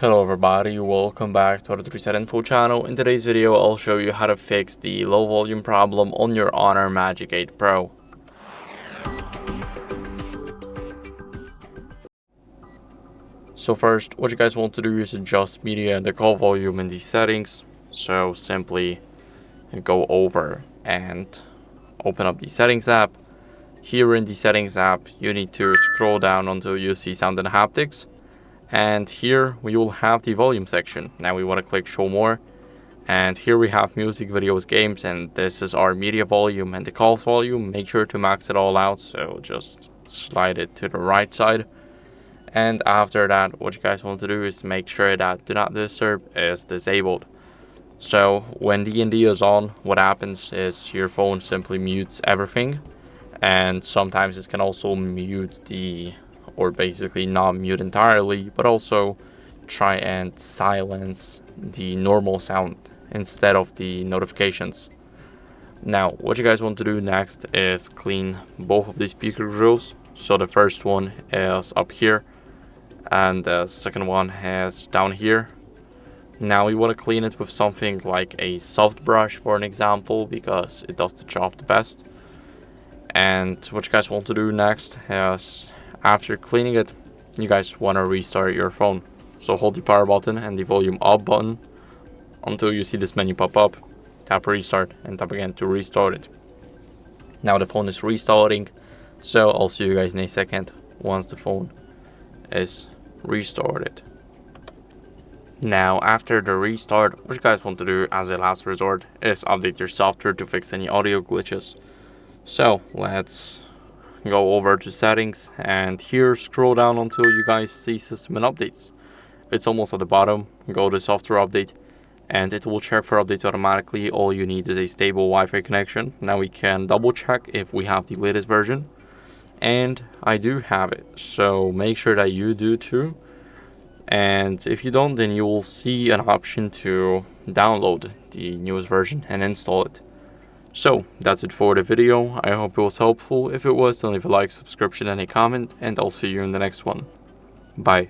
Hello everybody, welcome back to the HardReset.Info channel. In today's video, I'll show you how to fix the low volume problem on your HONOR Magic8 Pro. So first, what you guys want to do is adjust media and the call volume in these settings. So simply go over and open up the Settings app. Here in the Settings app, you need to scroll down until you see Sound and Haptics. And here we will have the volume section. Now we want to click show more, and here we have music, videos, games, and this is our media volume and the calls volume. Make sure to max it all out, so just slide it to the right side. And after that, what you guys want to do is make sure that do not disturb is disabled. So when D&D is on, what happens is your phone simply mutes everything, and sometimes it can also mute or basically not mute entirely, but also try and silence the normal sound instead of the notifications. Now, what you guys want to do next is clean both of these speaker grills. So the first one is up here, and the second one is down here. Now we want to clean it with something like a soft brush, for an example, because it does the job the best. And what you guys want to do next is, after cleaning it, you guys want to restart your phone. So hold the power button and the volume up button until you see this menu pop up. Tap restart and tap again to restart it. Now the phone is restarting, so I'll see you guys in a second once the phone is restarted. Now after the restart, what you guys want to do as a last resort is update your software to fix any audio glitches. So let's go over to settings, and here scroll down until you guys see system and updates. It's almost at the bottom. Go to software update and it will check for updates automatically. All you need is a stable Wi-Fi connection. Now we can double check if we have the latest version, and I do have it, so make sure that you do too. And if you don't, then you will see an option to download the newest version and install it. So that's it for the video. I hope it was helpful. If it was, then leave a like, subscription, and a comment, and I'll see you in the next one. Bye.